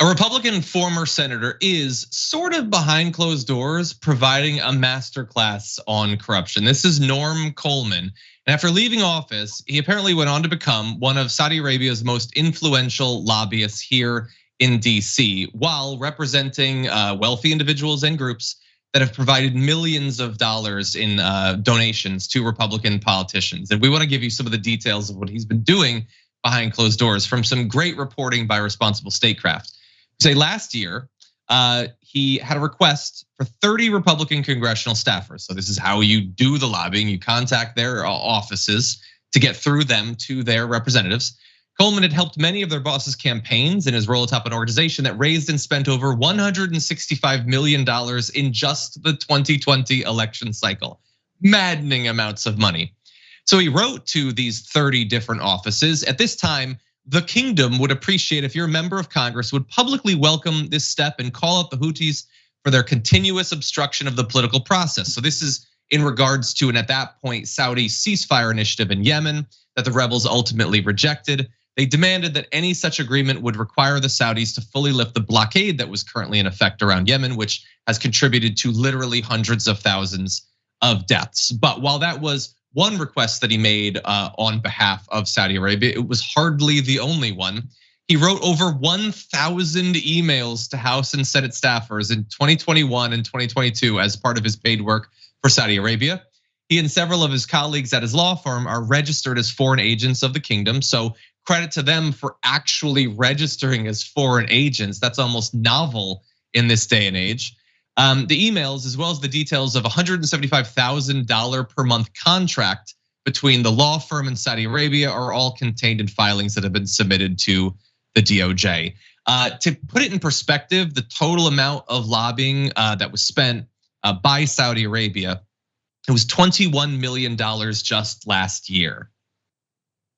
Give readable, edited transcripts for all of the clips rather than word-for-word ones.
A Republican former senator is sort of behind closed doors providing a masterclass on corruption. This is Norm Coleman. And after leaving office, he apparently went on to become one of Saudi Arabia's most influential lobbyists here in DC, while representing wealthy individuals and groups that have provided millions of dollars in donations to Republican politicians. And we want to give you some of the details of what he's been doing behind closed doors from some great reporting by Responsible Statecraft. Say last year, he had a request for 30 Republican congressional staffers. So this is how you do the lobbying. You contact their offices to get through them to their representatives. Coleman had helped many of their bosses' campaigns in his role atop an organization that raised and spent over $165 million in just the 2020 election cycle. Maddening amounts of money. So he wrote to these 30 different offices. At this time, the kingdom would appreciate if your member of Congress would publicly welcome this step and call out the Houthis for their continuous obstruction of the political process. So this is in regards to an, at that point, Saudi ceasefire initiative in Yemen that the rebels ultimately rejected. They demanded that any such agreement would require the Saudis to fully lift the blockade that was currently in effect around Yemen, which has contributed to literally hundreds of thousands of deaths. But while that was one request that he made on behalf of Saudi Arabia, it was hardly the only one. He wrote over 1,000 emails to House and Senate staffers in 2021 and 2022 as part of his paid work for Saudi Arabia. He and several of his colleagues at his law firm are registered as foreign agents of the kingdom. So credit to them for actually registering as foreign agents. That's almost novel in this day and age. The emails, as well as the details of $175,000 per month contract between the law firm and Saudi Arabia, are all contained in filings that have been submitted to the DOJ. To put it in perspective, the total amount of lobbying that was spent by Saudi Arabia, it was $21 million just last year.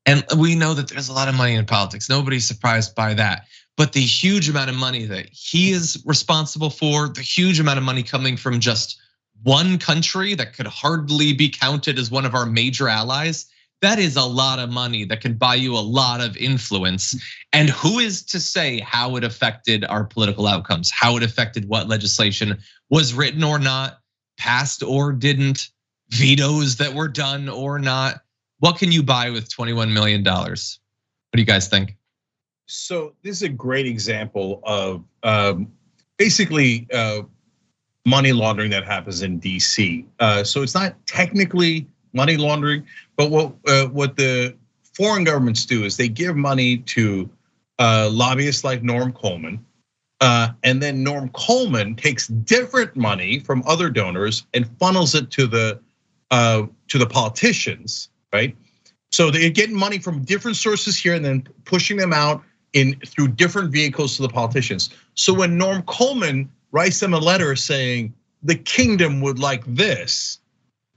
And we know that there's a lot of money in politics. Nobody's surprised by that. But the huge amount of money that he is responsible for, the huge amount of money coming from just one country that could hardly be counted as one of our major allies, that is a lot of money that can buy you a lot of influence. And who is to say how it affected our political outcomes, how it affected what legislation was written or not, passed or didn't, vetoes that were done or not? What can you buy with $21 million? What do you guys think? So this is a great example of basically money laundering that happens in DC. So it's not technically money laundering, but what the foreign governments do is they give money to lobbyists like Norm Coleman, and then Norm Coleman takes different money from other donors and funnels it to the politicians, right? So they're getting money from different sources here and then pushing them out through different vehicles to the politicians. So when Norm Coleman writes them a letter saying the kingdom would like this,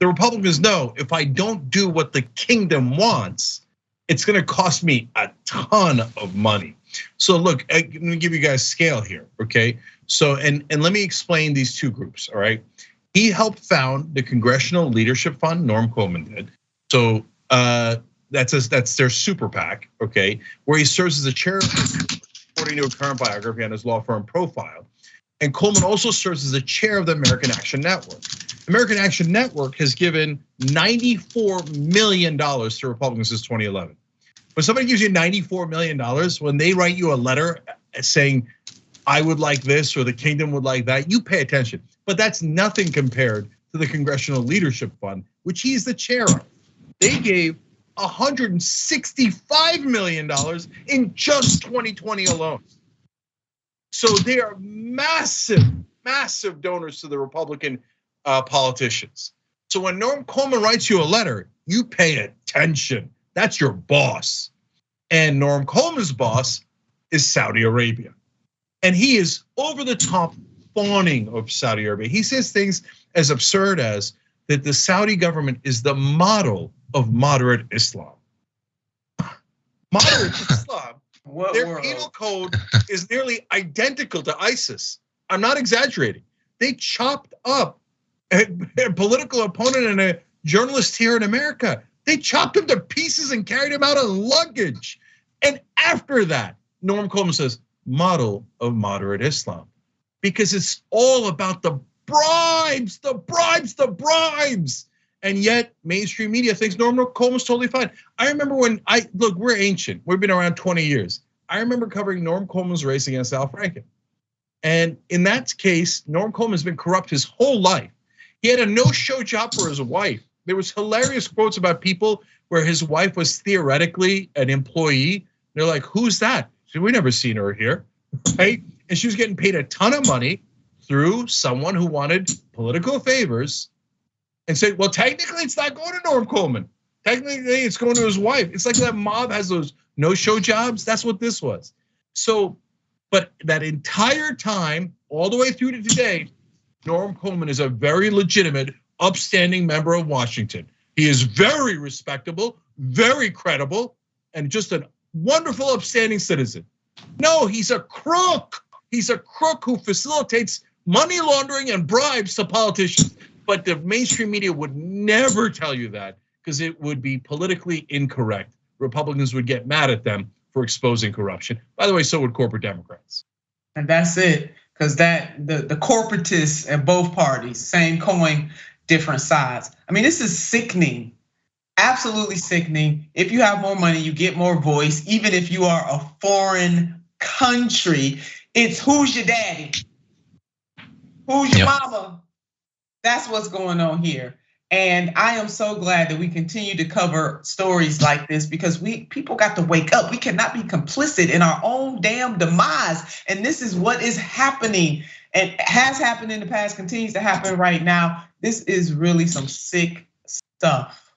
the Republicans know if I don't do what the kingdom wants, it's gonna cost me a ton of money. So look, let me give you guys scale here, okay? So, and let me explain these two groups, all right? He helped found the Congressional Leadership Fund, Norm Coleman did. So that's their super PAC, okay, where he serves as the chair, according to a current biography on his law firm Profile. And Coleman also serves as the chair of the American Action Network. American Action Network has given $94 million to Republicans since 2011. When somebody gives you $94 million, when they write you a letter saying, I would like this or the kingdom would like that, you pay attention. But that's nothing compared to the Congressional Leadership Fund, which he's the chair of. They gave $165 million in just 2020 alone. So they are massive, massive donors to the Republican politicians. So when Norm Coleman writes you a letter, you pay attention. That's your boss. And Norm Coleman's boss is Saudi Arabia. And he is over the top fawning of Saudi Arabia. He says things as absurd as that the Saudi government is the model of moderate Islam. Moderate Islam, their penal code is nearly identical to ISIS. I'm not exaggerating. They chopped up a political opponent and a journalist here in America. They chopped him to pieces and carried him out on luggage. And after that, Norm Coleman says, model of moderate Islam, because it's all about the bribes, the bribes, the bribes. And yet mainstream media thinks Norm Coleman's totally fine. I remember when look, we're ancient. We've been around 20 years. I remember covering Norm Coleman's race against Al Franken. And in that case, Norm Coleman's been corrupt his whole life. He had a no-show job for his wife. There was hilarious quotes about people where his wife was theoretically an employee. They're like, who's that? So we never seen her here, right? And she was getting paid a ton of money through someone who wanted political favors and said, well, technically it's not going to Norm Coleman. Technically it's going to his wife. It's like that mob has those no-show jobs. That's what this was. So, but that entire time, all the way through to today, Norm Coleman is a very legitimate, upstanding member of Washington. He is very respectable, very credible, and just a wonderful, upstanding citizen. No, he's a crook. He's a crook who facilitates money laundering and bribes to politicians. But the mainstream media would never tell you that because it would be politically incorrect. Republicans would get mad at them for exposing corruption. By the way, so would corporate Democrats. And that's it, because that the corporatists at both parties, same coin, different sides. I mean, this is sickening, absolutely sickening. If you have more money, you get more voice, even if you are a foreign country. It's who's your daddy? Who's your mama? That's what's going on here. And I am so glad that we continue to cover stories like this because people got to wake up. We cannot be complicit in our own damn demise. And this is what is happening and has happened in the past, continues to happen right now. This is really some sick stuff.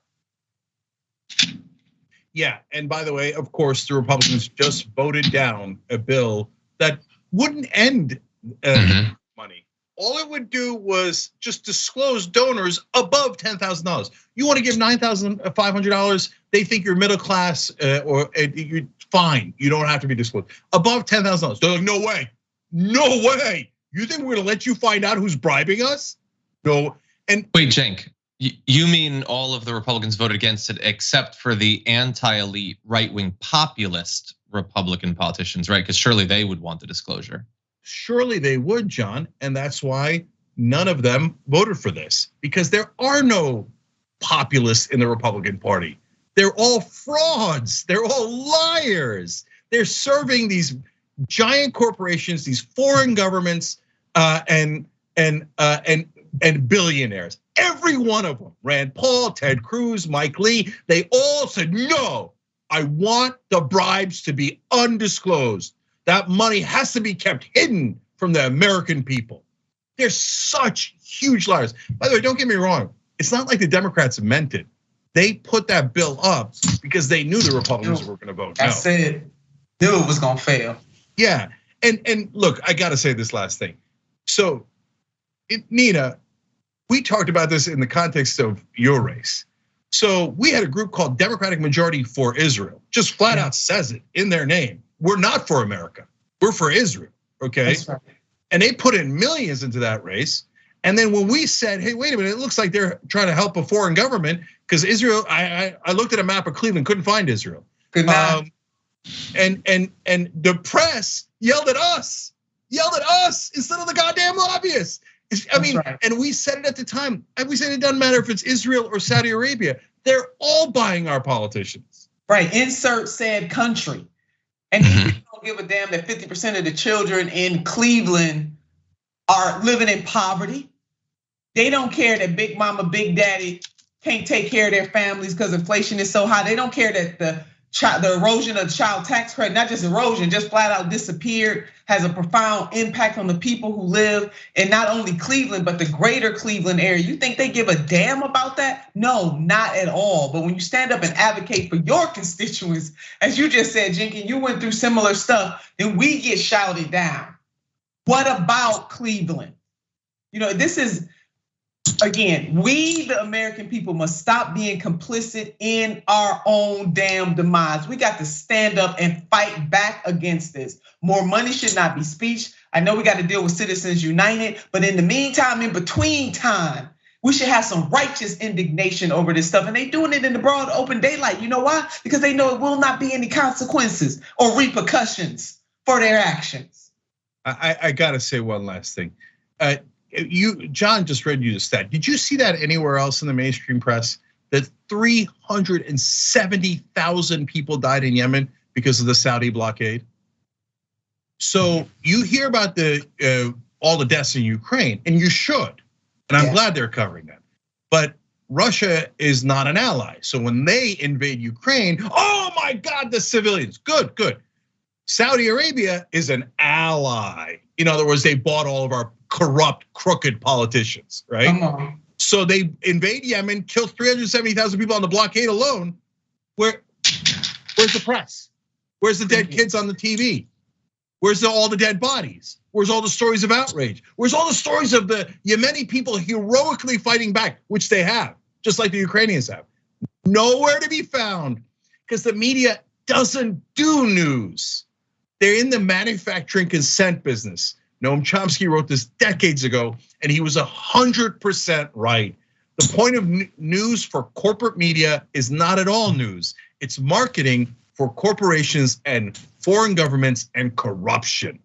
Yeah, and by the way, of course, the Republicans just voted down a bill that wouldn't end money. All it would do was just disclose donors above $10,000. You want to give $9,500? They think you're middle class, or you're fine. You don't have to be disclosed. Above $10,000, they're like, no way, no way. You think we're gonna let you find out who's bribing us? No. And wait, Cenk, you mean all of the Republicans voted against it except for the anti-elite, right-wing populist Republican politicians, right? Because surely they would want the disclosure. Surely they would, John, and that's why none of them voted for this, because there are no populists in the Republican Party. They're all frauds. They're all liars. They're serving these giant corporations, these foreign governments, and billionaires. Every one of them, Rand Paul, Ted Cruz, Mike Lee, they all said, no, I want the bribes to be undisclosed. That money has to be kept hidden from the American people. They're such huge liars. By the way, don't get me wrong. It's not like the Democrats meant it. They put that bill up because they knew the Republicans were gonna vote no. I said, knew it was gonna fail. Yeah, and look, I gotta say this last thing. So, Nina, we talked about this in the context of your race. So we had a group called Democratic Majority for Israel, just flat out says it in their name. We're not for America, we're for Israel, okay? That's right. And they put in millions into that race. And then when we said, hey, wait a minute, it looks like they're trying to help a foreign government, because Israel, I looked at a map of Cleveland, couldn't find Israel. Good night. And the press yelled at us instead of the goddamn lobbyists. I mean, right. And we said it at the time. We said it doesn't matter if it's Israel or Saudi Arabia. They're all buying our politicians. Right, insert said country. And you don't give a damn that 50% of the children in Cleveland are living in poverty. They don't care that Big Mama, Big Daddy can't take care of their families because inflation is so high. They don't care that the erosion of the child tax credit, not just erosion, just flat out disappeared, has a profound impact on the people who live in not only Cleveland, but the greater Cleveland area. You think they give a damn about that? No, not at all. But when you stand up and advocate for your constituents, as you just said, Cenk, you went through similar stuff, then we get shouted down. What about Cleveland? This is, again, we, the American people, must stop being complicit in our own damn demise. We got to stand up and fight back against this. More money should not be speech. I know we got to deal with Citizens United, but in the meantime, in between time, we should have some righteous indignation over this stuff. And they doing it in the broad open daylight. You know why? Because they know it will not be any consequences or repercussions for their actions. I gotta say one last thing. John just read you the stat. Did you see that anywhere else in the mainstream press? That 370,000 people died in Yemen because of the Saudi blockade. So you hear about all the deaths in Ukraine, and you should, and I'm glad they're covering that. But Russia is not an ally. So when they invade Ukraine, oh my God, the civilians, good. Saudi Arabia is an ally. In other words, they bought all of our corrupt, crooked politicians, right? So they invade Yemen, kill 370,000 people on the blockade alone. Where's the press? Where's the dead kids on the TV? Where's all the dead bodies? Where's all the stories of outrage? Where's all the stories of the Yemeni people heroically fighting back, which they have, just like the Ukrainians have? Nowhere to be found, because the media doesn't do news. They're in the manufacturing consent business. Noam Chomsky wrote this decades ago, and he was 100% right. The point of news for corporate media is not at all news. It's marketing for corporations and foreign governments and corruption.